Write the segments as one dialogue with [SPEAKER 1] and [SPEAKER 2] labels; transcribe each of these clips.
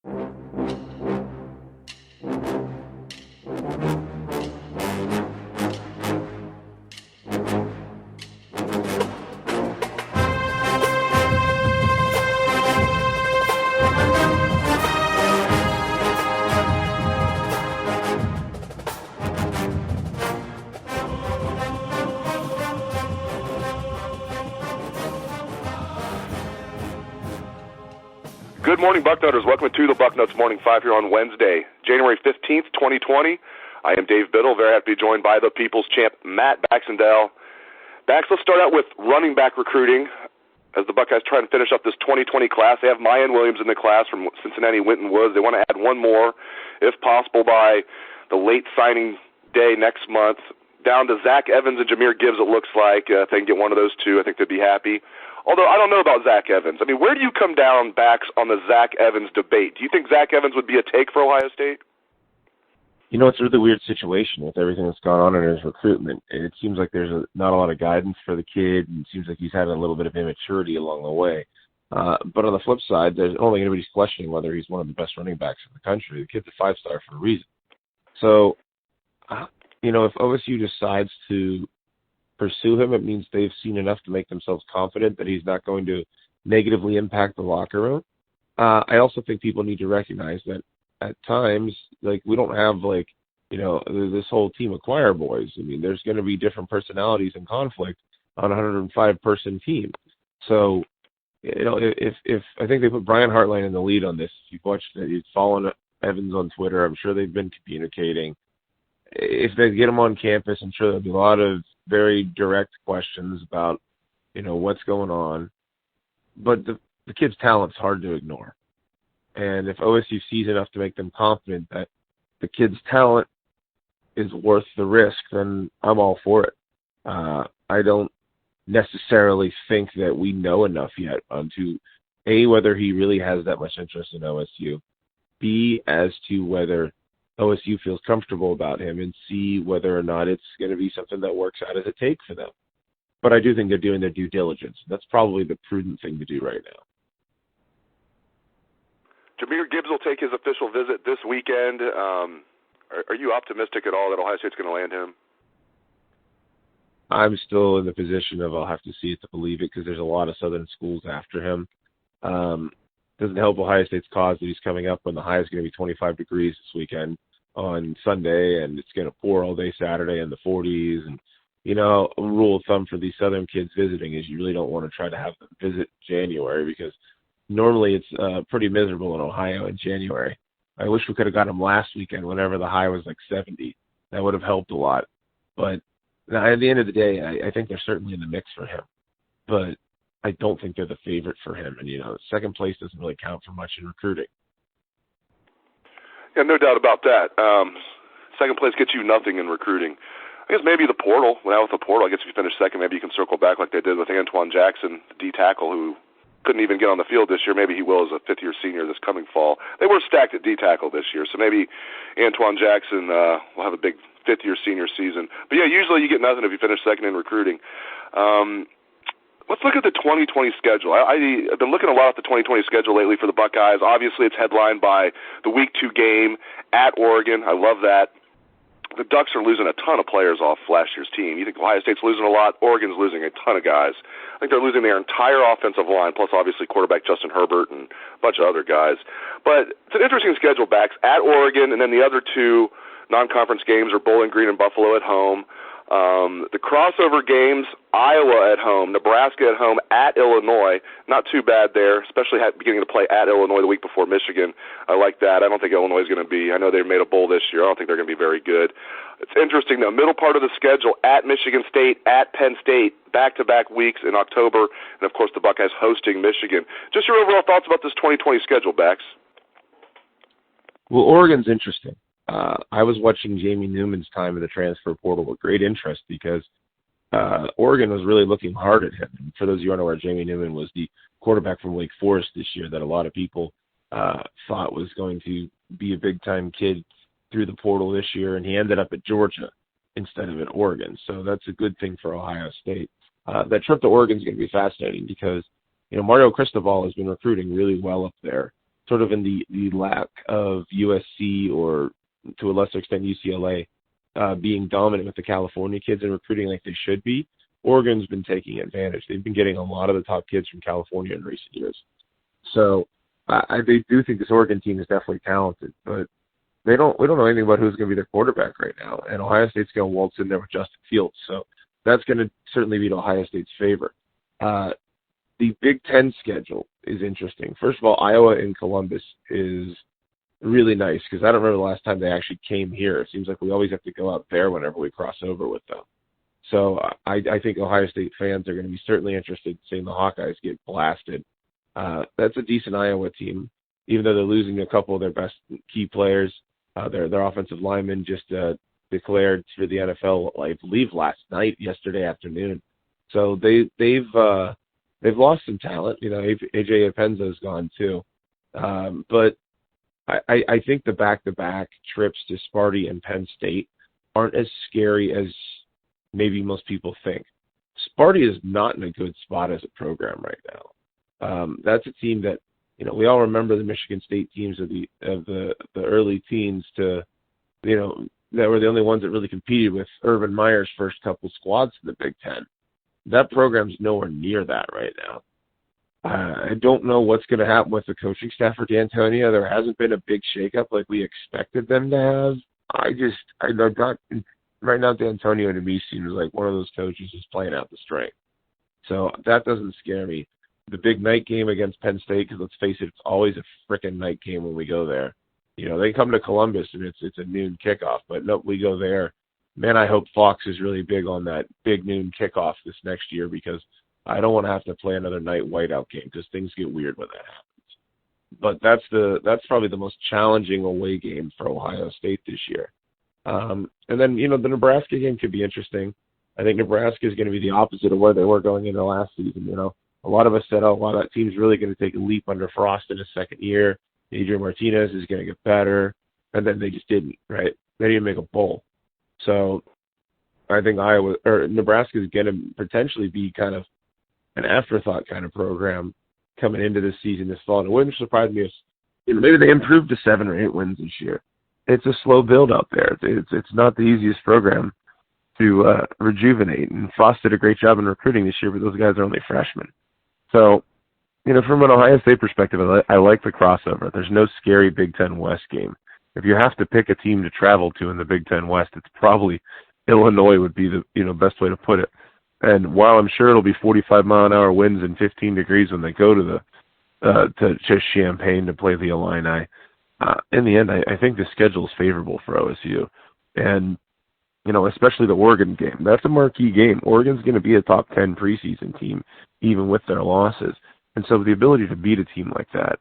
[SPEAKER 1] Good morning, Bucknutters. Welcome to the Bucknuts Morning 5 here on Wednesday, January 15th, 2020. I am Dave Biddle, very happy to be joined by the People's Champ, Matt Baxendell. Bax, let's start out with running back recruiting. As the Buckeyes try and finish up this 2020 class, they have Mayan Williams in the class from Cincinnati Winton Woods. They want to add one more, if possible, by the late signing day next month. Down to Zach Evans and Jahmyr Gibbs, it looks like. If they can get one of those two, I think they'd be happy. Although I don't know about Zach Evans. I mean, where do you come down, Bax, on the Zach Evans debate? Do you think Zach Evans would be a take for Ohio State?
[SPEAKER 2] You know, it's a really weird situation with everything that's gone on in his recruitment. It seems like there's not a lot of guidance for the kid, and it seems like he's had a little bit of immaturity along the way. But on the flip side, there's only anybody's questioning whether he's one of the best running backs in the country. The kid's a 5-star for a reason. So, you know, if OSU decides to pursue him, it means they've seen enough to make themselves confident that he's not going to negatively impact the locker room. I also think people need to recognize that at times, like, we don't have, like, you know, this whole team of choir boys. I mean, there's going to be different personalities and conflict on a 105-person team. So, you know, if I think they put Brian Hartline in the lead on this. If you've watched it, you've followed Evans on Twitter. I'm sure they've been communicating. If they get him on campus, I'm sure there'll be a lot of very direct questions about, you know, what's going on. But the kid's talent's hard to ignore. And if OSU sees enough to make them confident that the kid's talent is worth the risk, then I'm all for it. I don't necessarily think that we know enough yet onto, A, whether he really has that much interest in OSU, B, as to whether OSU feels comfortable about him, and see whether or not it's going to be something that works out as a take for them. But I do think they're doing their due diligence. That's probably the prudent thing to do right now.
[SPEAKER 1] Jahmyr Gibbs will take his official visit this weekend. Are you optimistic at all that Ohio State's going to land him?
[SPEAKER 2] I'm still in the position of I'll have to see it to believe it, because there's a lot of Southern schools after him. Doesn't help Ohio State's cause that he's coming up when the high is going to be 25 degrees this weekend on Sunday, and it's going to pour all day Saturday in the 40s. And, you know, a rule of thumb for these Southern kids visiting is you really don't want to try to have them visit January, because normally it's pretty miserable in Ohio in January. I wish we could have got them last weekend whenever the high was like 70. That would have helped a lot. But at the end of the day, I think they're certainly in the mix for him. But I don't think they're the favorite for him. And, you know, second place doesn't really count for much in recruiting.
[SPEAKER 1] Yeah, no doubt about that. Second place gets you nothing in recruiting. I guess maybe the portal. Now with the portal, I guess if you finish second, maybe you can circle back like they did with Antoine Jackson, the D tackle, who couldn't even get on the field this year. Maybe he will as a fifth-year senior this coming fall. They were stacked at D tackle this year, so maybe Antoine Jackson will have a big fifth-year senior season. But, yeah, usually you get nothing if you finish second in recruiting. Let's look at the 2020 schedule. I've been looking a lot at the 2020 schedule lately for the Buckeyes. Obviously, it's headlined by the Week 2 game at Oregon. I love that. The Ducks are losing a ton of players off last year's team. You think Ohio State's losing a lot? Oregon's losing a ton of guys. I think they're losing their entire offensive line, plus obviously quarterback Justin Herbert and a bunch of other guys. But it's an interesting schedule, Bax, at Oregon, and then the other two non-conference games are Bowling Green and Buffalo at home. The crossover games, Iowa at home, Nebraska at home, at Illinois. Not too bad there, especially beginning to play at Illinois the week before Michigan. I like that. I don't think Illinois is going to be – I know they made a bowl this year. I don't think they're going to be very good. It's interesting, though. Middle part of the schedule, at Michigan State, at Penn State, back-to-back weeks in October, and, of course, the Buckeyes hosting Michigan. Just your overall thoughts about this 2020 schedule, Bax.
[SPEAKER 2] Well, Oregon's interesting. I was watching Jamie Newman's time in the transfer portal with great interest, because Oregon was really looking hard at him. And for those of you who aren't aware, Jamie Newman was the quarterback from Wake Forest this year that a lot of people thought was going to be a big-time kid through the portal this year, and he ended up at Georgia instead of at Oregon. So that's a good thing for Ohio State. That trip to Oregon is going to be fascinating because, you know, Mario Cristobal has been recruiting really well up there. sort of in the lack of USC or to a lesser extent UCLA being dominant with the California kids and recruiting like they should be, Oregon's been taking advantage. They've been getting a lot of the top kids from California in recent years. So they do think this Oregon team is definitely talented, but we don't know anything about who's going to be their quarterback right now. And Ohio State's going to waltz in there with Justin Fields. So that's going to certainly be to Ohio State's favor. The Big Ten schedule is interesting. First of all, Iowa and Columbus is really nice because I don't remember the last time they actually came here. It seems like we always have to go out there whenever we cross over with them. So I think Ohio State fans are going to be certainly interested in seeing the Hawkeyes get blasted. That's a decent Iowa team, even though they're losing a couple of their best key players. Their offensive linemen just declared for the NFL, I believe, yesterday afternoon. So they've lost some talent. You know, AJ Epenza's gone too. But I think the back-to-back trips to Sparty and Penn State aren't as scary as maybe most people think. Sparty is not in a good spot as a program right now. That's a team that, you know, we all remember the Michigan State teams of the early teens to, you know, that were the only ones that really competed with Urban Meyer's first couple squads in the Big Ten. That program's nowhere near that right now. I don't know what's going to happen with the coaching staff for D'Antonio. There hasn't been a big shakeup like we expected them to have. Right now, D'Antonio to me seems like one of those coaches who's playing out the strength. So that doesn't scare me. The big night game against Penn State, because let's face it, it's always a frickin' night game when we go there. You know, they come to Columbus and it's a noon kickoff, but no, we go there. Man, I hope Fox is really big on that big noon kickoff this next year because I don't want to have to play another night whiteout game because things get weird when that happens. But that's probably the most challenging away game for Ohio State this year. And then, you know, the Nebraska game could be interesting. I think Nebraska is going to be the opposite of where they were going into last season. You know, a lot of us said, oh, wow, that team's really going to take a leap under Frost in his second year. Adrian Martinez is going to get better. And then they just didn't, right? They didn't make a bowl. So I think Nebraska is going to potentially be kind of an afterthought kind of program coming into this season this fall. And it wouldn't surprise me if, you know, maybe they improved to 7 or 8 wins this year. It's a slow build out there. It's not the easiest program to rejuvenate. And Frost did a great job in recruiting this year, but those guys are only freshmen. So, you know, from an Ohio State perspective, I like the crossover. There's no scary Big Ten West game. If you have to pick a team to travel to in the Big Ten West, it's probably Illinois would be the, you know, best way to put it. And while I'm sure it'll be 45-mile-an-hour winds and 15 degrees when they go to to Champaign to play the Illini, in the end, I think the schedule is favorable for OSU. And, you know, especially the Oregon game. That's a marquee game. Oregon's going to be a top 10 preseason team, even with their losses. And so the ability to beat a team like that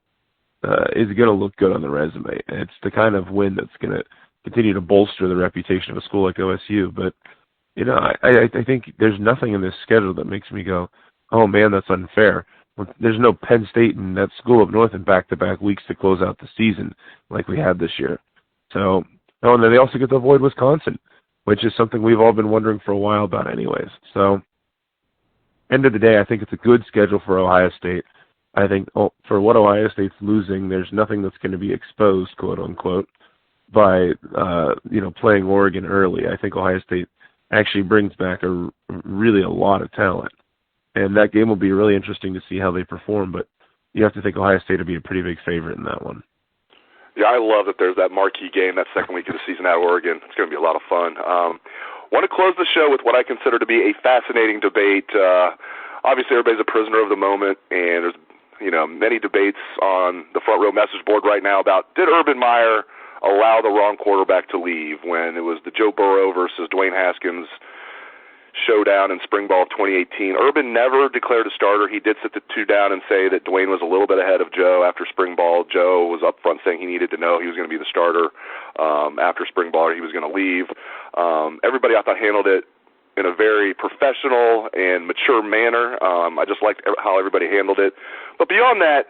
[SPEAKER 2] is going to look good on the resume. It's the kind of win that's going to continue to bolster the reputation of a school like OSU. But, you know, I think there's nothing in this schedule that makes me go, oh, man, that's unfair. There's no Penn State and that School of North in back-to-back weeks to close out the season like we had this year. So, oh, and then they also get to avoid Wisconsin, which is something we've all been wondering for a while about anyways. So, end of the day, I think it's a good schedule for Ohio State. I think for what Ohio State's losing, there's nothing that's going to be exposed, quote-unquote, by, playing Oregon early. I think Ohio State actually brings back really a lot of talent. And that game will be really interesting to see how they perform, but you have to think Ohio State will be a pretty big favorite in that one.
[SPEAKER 1] Yeah, I love that there's that marquee game that second week of the season at Oregon. It's going to be a lot of fun. Want to close the show with what I consider to be a fascinating debate. Obviously, everybody's a prisoner of the moment, and there's many debates on the front row message board right now about did Urban Meyer allow the wrong quarterback to leave when it was the Joe Burrow versus Dwayne Haskins showdown in spring ball of 2018. Urban never declared a starter. He did sit the two down and say that Dwayne was a little bit ahead of Joe after spring ball. Joe was up front saying he needed to know he was going to be the starter after spring ball or he was going to leave. Everybody, I thought, handled it in a very professional and mature manner. I just liked how everybody handled it. But beyond that,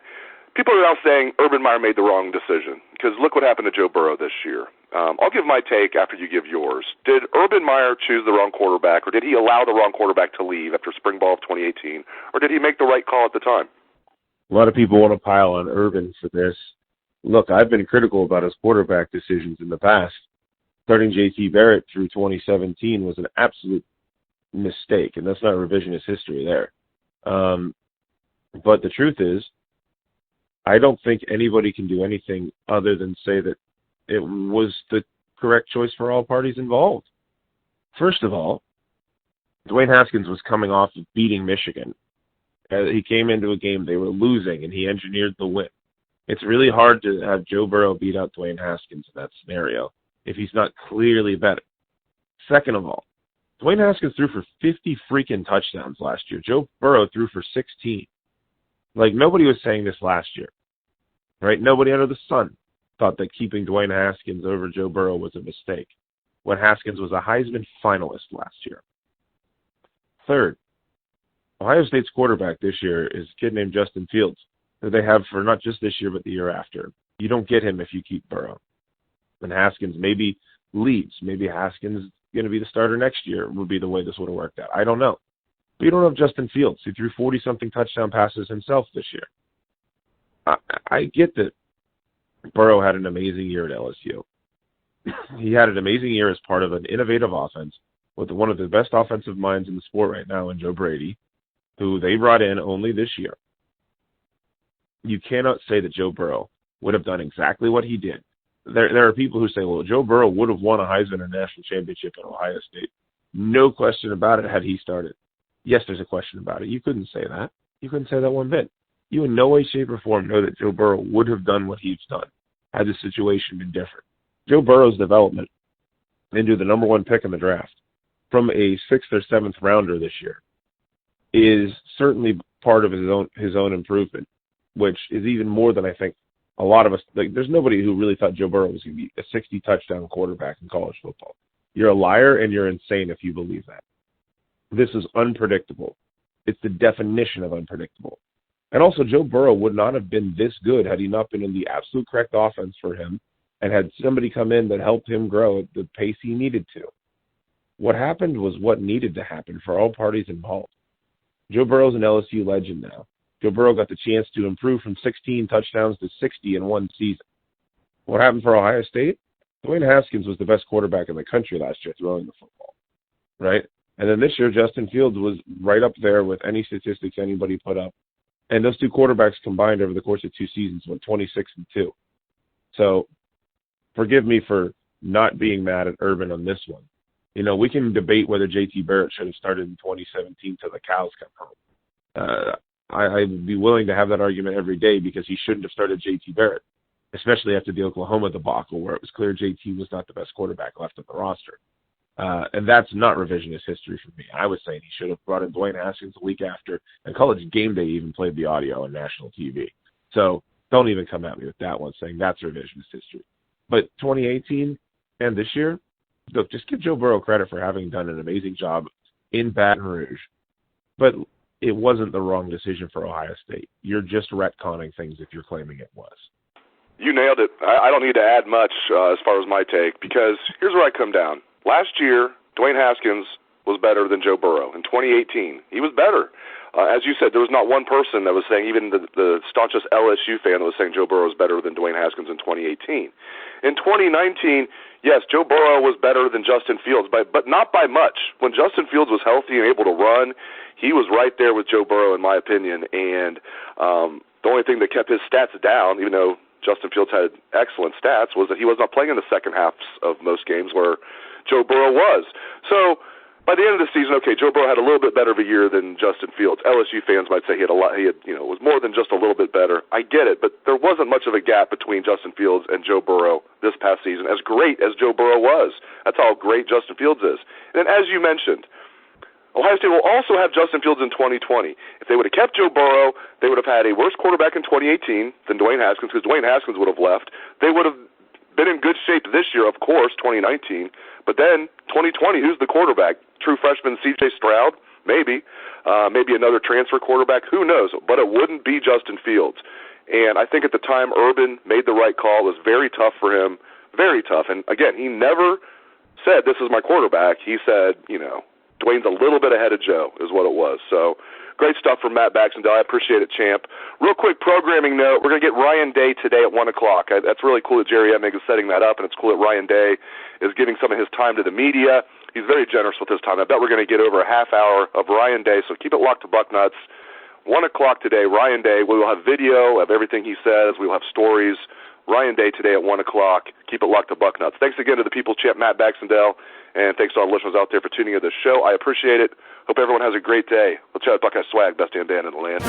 [SPEAKER 1] people are now saying Urban Meyer made the wrong decision because look what happened to Joe Burrow this year. I'll give my take after you give yours. Did Urban Meyer choose the wrong quarterback, or did he allow the wrong quarterback to leave after spring ball of 2018, or did he make the right call at the time?
[SPEAKER 2] A lot of people want to pile on Urban for this. look, I've been critical about his quarterback decisions in the past. Starting J.T. Barrett through 2017 was an absolute mistake, and that's not revisionist history there. But the truth is, I don't think anybody can do anything other than say that it was the correct choice for all parties involved. First of all, Dwayne Haskins was coming off of beating Michigan. He came into a game they were losing, and he engineered the win. It's really hard to have Joe Burrow beat out Dwayne Haskins in that scenario if he's not clearly better. Second of all, Dwayne Haskins threw for 50 freaking touchdowns last year. Joe Burrow threw for 16. Like, nobody was saying this last year, right? Nobody under the sun thought that keeping Dwayne Haskins over Joe Burrow was a mistake when Haskins was a Heisman finalist last year. Third, Ohio State's quarterback this year is a kid named Justin Fields that they have for not just this year but the year after. You don't get him if you keep Burrow. And Haskins maybe leads. Maybe Haskins is going to be the starter next year would be the way this would have worked out. I don't know. But you don't have Justin Fields, who threw 40-something touchdown passes himself this year. I get that Burrow had an amazing year at LSU. He had an amazing year as part of an innovative offense with one of the best offensive minds in the sport right now in Joe Brady, who they brought in only this year. You cannot say that Joe Burrow would have done exactly what he did. There are people who say, well, Joe Burrow would have won a Heisman or national championship at Ohio State. No question about it had he started. Yes, there's a question about it. You couldn't say that. You couldn't say that one bit. You in no way, shape, or form know that Joe Burrow would have done what he's done had the situation been different. Joe Burrow's development into the number one pick in the draft from a 6th or 7th rounder this year is certainly part of his own improvement, which is even more than I think a lot of us, like, there's nobody who really thought Joe Burrow was going to be a 60-touchdown quarterback in college football. You're a liar and you're insane if you believe that. This is unpredictable. It's the definition of unpredictable. And also, Joe Burrow would not have been this good had he not been in the absolute correct offense for him and had somebody come in that helped him grow at the pace he needed to. What happened was what needed to happen for all parties involved. Joe Burrow's an LSU legend now. Joe Burrow got the chance to improve from 16 touchdowns to 60 in one season. What happened for Ohio State? Dwayne Haskins was the best quarterback in the country last year throwing the football, right? And then this year, Justin Fields was right up there with any statistics anybody put up. And those two quarterbacks combined over the course of 2 seasons went 26-2. So forgive me for not being mad at Urban on this one. You know, we can debate whether J.T. Barrett should have started in 2017 till the cows come home. I would be willing to have that argument every day because he shouldn't have started J.T. Barrett, especially after the Oklahoma debacle where it was clear J.T. was not the best quarterback left on the roster. And that's not revisionist history for me. I was saying he should have brought in Dwayne Haskins a week after, and College Game Day even played the audio on national TV. So don't even come at me with that one saying that's revisionist history. But 2018 and this year, look, just give Joe Burrow credit for having done an amazing job in Baton Rouge. But it wasn't the wrong decision for Ohio State. You're just retconning things if you're claiming it was.
[SPEAKER 1] You nailed it. I don't need to add much as far as my take, because here's where I come down. Last year, Dwayne Haskins was better than Joe Burrow. In 2018, he was better. As you said, there was not one person that was saying, even the staunchest LSU fan that was saying Joe Burrow was better than Dwayne Haskins in 2018. In 2019, yes, Joe Burrow was better than Justin Fields, but not by much. When Justin Fields was healthy and able to run, he was right there with Joe Burrow, in my opinion. And the only thing that kept his stats down, even though Justin Fields had excellent stats, was that he was not playing in the second halves of most games where Joe Burrow was. So by the end of the season, okay, Joe Burrow had a little bit better of a year than Justin Fields. LSU fans might say he had was more than just a little bit better. I get it, but there wasn't much of a gap between Justin Fields and Joe Burrow this past season, as great as Joe Burrow was. That's how great Justin Fields is. And then, as you mentioned, Ohio State will also have Justin Fields in 2020. If they would have kept Joe Burrow, they would have had a worse quarterback in 2018 than Dwayne Haskins, because Dwayne Haskins would have left. They would have been in good shape this year, of course, 2019. But then 2020, who's the quarterback? True freshman C.J. Stroud? Maybe. Maybe another transfer quarterback? Who knows? But it wouldn't be Justin Fields. And I think at the time Urban made the right call. It was very tough for him, very tough. And, again, he never said, this is my quarterback. He said, Dwayne's a little bit ahead of Joe is what it was. So Great stuff from Matt Baxendell. I appreciate it, champ. Real quick programming note, we're going to get Ryan Day today at 1 o'clock. That's really cool that Jerry Emig is setting that up, and it's cool that Ryan Day is giving some of his time to the media. He's very generous with his time. I bet we're going to get over a half hour of Ryan Day, so keep it locked to Bucknuts. 1 o'clock today, Ryan Day. We will have video of everything he says. We will have stories. Ryan Day today at 1 o'clock. Keep it locked to Bucknuts. Thanks again to the People Champ, Matt Baxendell, and thanks to all the listeners out there for tuning in to the show. I appreciate it. Hope everyone has a great day. Let's chat Buckeye swag, best damn band in the land.